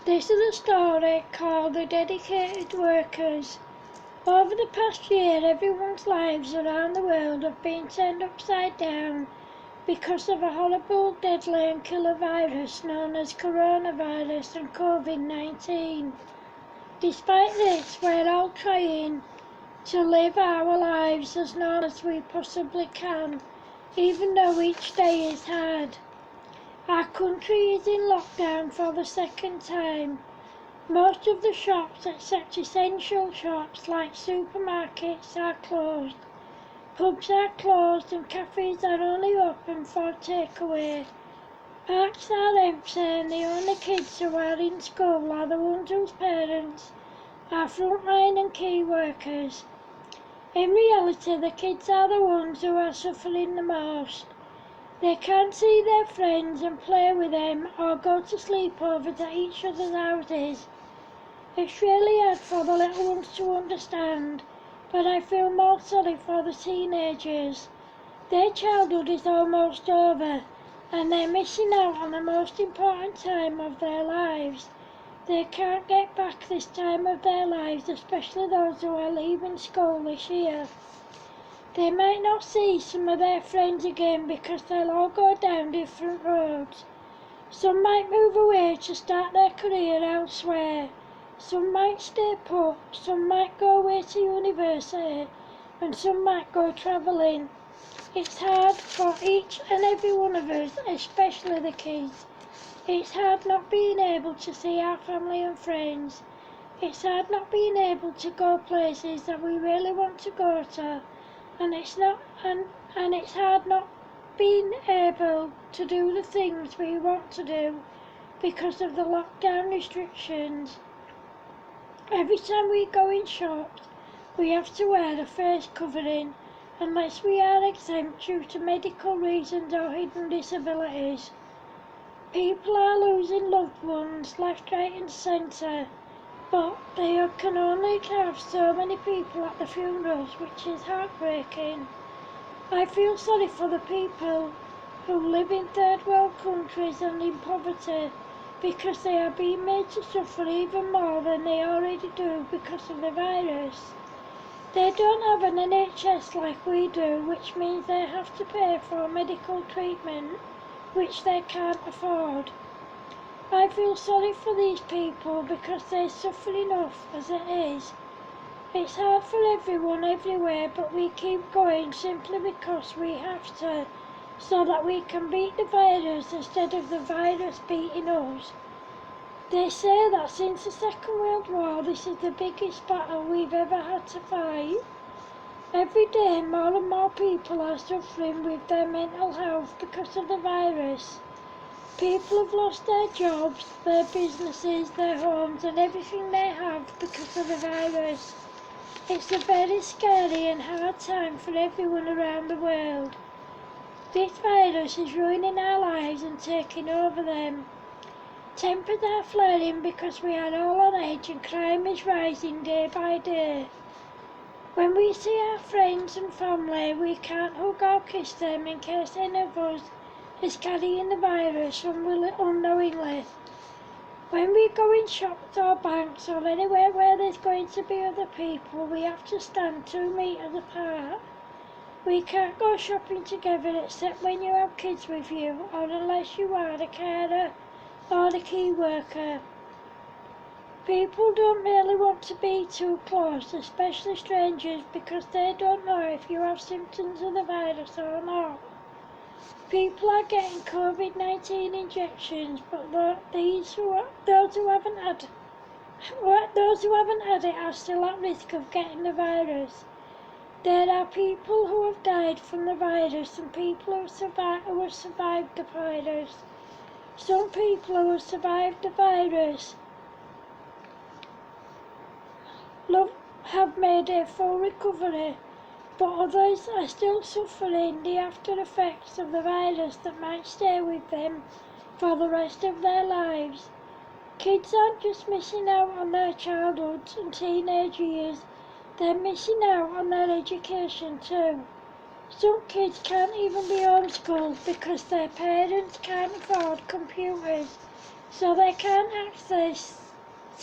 This is a story called The Dedicated Workers. Over the past year, everyone's lives around the world have been turned upside down because of a horrible, deadly and killer virus known as coronavirus and COVID-19. Despite this, we're all trying to live our lives as normal as we possibly can, even though each day is hard. Our country is in lockdown for the second time. Most of the shops, except essential shops like supermarkets, are closed. Pubs are closed and cafes are only open for takeaway. Parks are empty and the only kids who are in school are the ones whose parents are frontline and key workers. In reality, the kids are the ones who are suffering the most. They can't see their friends and play with them or go to sleepovers at each other's houses. It's really hard for the little ones to understand, but I feel more sorry for the teenagers. Their childhood is almost over, and they're missing out on the most important time of their lives. They can't get back this time of their lives, especially those who are leaving school this year. They might not see some of their friends again because they'll all go down different roads. Some might move away to start their career elsewhere. Some might stay put, some might go away to university, and some might go travelling. It's hard for each and every one of us, especially the kids. It's hard not being able to see our family and friends. It's hard not being able to go places that we really want to go to. And it's hard not being able to do the things we want to do because of the lockdown restrictions. Every time we go in shops, we have to wear a face covering unless we are exempt due to medical reasons or hidden disabilities. People are losing loved ones left, right and centre, but they can only have so many people at the funerals, which is heartbreaking. I feel sorry for the people who live in third world countries and in poverty because they are being made to suffer even more than they already do because of the virus. They don't have an NHS like we do, which means they have to pay for medical treatment, which they can't afford. I feel sorry for these people because they suffer enough as it is. It's hard for everyone everywhere, but we keep going simply because we have to, so that we can beat the virus instead of the virus beating us. They say that since the Second World War, this is the biggest battle we've ever had to fight. Every day more and more people are suffering with their mental health because of the virus. People have lost their jobs, their businesses, their homes and everything they have because of the virus. It's a very scary and hard time for everyone around the world. This virus is ruining our lives and taking over them. Tempers are flaring because we are all on edge and crime is rising day by day. When we see our friends and family, we can't hug or kiss them in case any of us is carrying the virus unknowingly. When we go in shops or banks or anywhere where there's going to be other people, we have to stand 2 meters apart. We can't go shopping together except when you have kids with you or unless you are a carer or a key worker. People don't really want to be too close, especially strangers, because they don't know if you have symptoms of the virus or not. People are getting COVID-19 injections, but those who haven't had it are still at risk of getting the virus. There are people who have died from the virus and people who have survived the virus. Some people who have survived the virus have made a full recovery, but others are still suffering the after effects of the virus that might stay with them for the rest of their lives. Kids aren't just missing out on their childhood and teenage years, they're missing out on their education too. Some kids can't even be homeschooled because their parents can't afford computers so they can access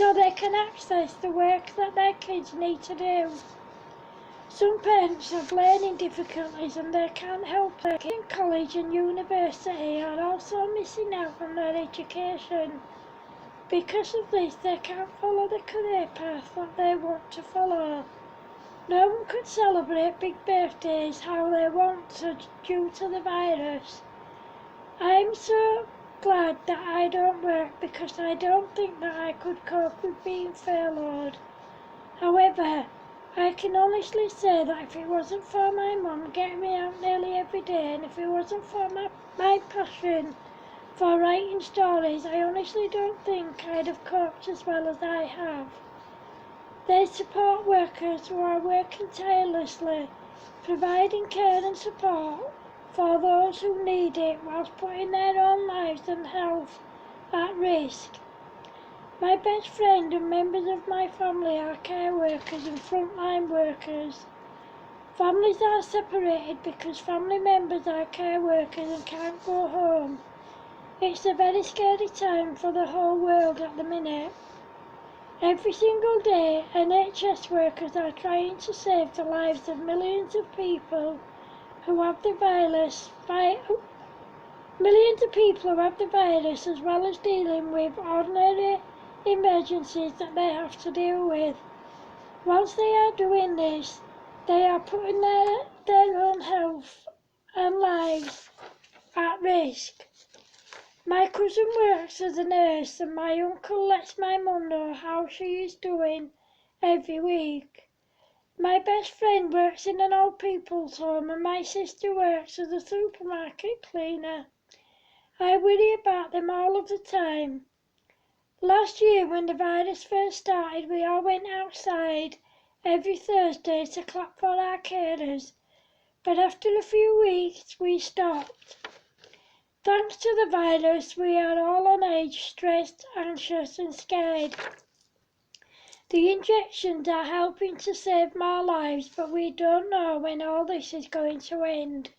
the work that their kids need to do. Some parents have learning difficulties and they can't help their kids in college and university are also missing out on their education. Because of this, they can't follow the career path that they want to follow. No one can celebrate big birthdays how they want to due to the virus. I'm so glad that I don't work because I don't think that I could cope with being furloughed. However, I can honestly say that if it wasn't for my mum getting me out nearly every day and if it wasn't for my passion for writing stories, I honestly don't think I'd have coped as well as I have. There's support workers who are working tirelessly, providing care and support for those who need it whilst putting their own lives and health at risk. My best friend and members of my family are care workers and frontline workers. Families are separated because family members are care workers and can't go home. It's a very scary time for the whole world at the minute. Every single day, NHS workers are trying to save the lives of millions of people who have the virus. Millions of people who have the virus, as well as dealing with ordinary emergencies that they have to deal with. Whilst they are doing this, they are putting their own health and lives at risk. My cousin works as a nurse and my uncle lets my mum know how she is doing every week. My best friend works in an old people's home and my sister works as a supermarket cleaner. I worry about them all of the time. Last year when the virus first started, we all went outside every Thursday to clap for our carers, but after a few weeks we stopped. Thanks to the virus, we are all on edge, stressed, anxious and scared. The injections are helping to save more lives, but we don't know when all this is going to end.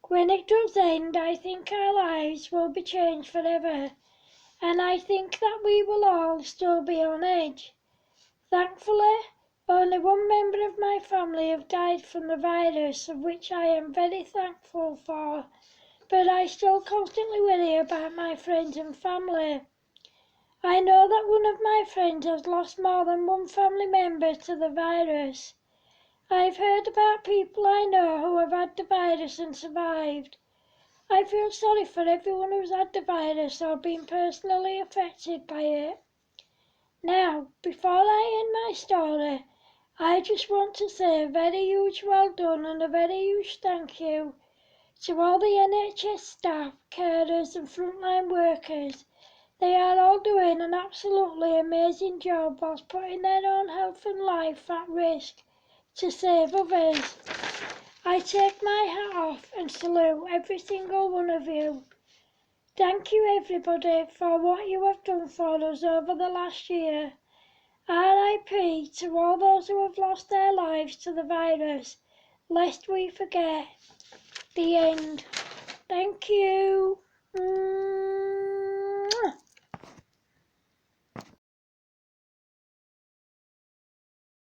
When it does end, I think our lives will be changed forever, and I think that we will all still be on edge. Thankfully, only one member of my family have died from the virus, of which I am very thankful for. But I still constantly worry about my friends and family. I know that one of my friends has lost more than one family member to the virus. I've heard about people I know who have had the virus and survived. I feel sorry for everyone who's had the virus or been personally affected by it. Now, before I end my story, I just want to say a very huge well done and a very huge thank you to all the NHS staff, carers and frontline workers. They are all doing an absolutely amazing job whilst putting their own health and life at risk to save others. I take my hat off and salute every single one of you. Thank you everybody for what you have done for us over the last year. RIP to all those who have lost their lives to the virus, lest we forget. The end. Thank you.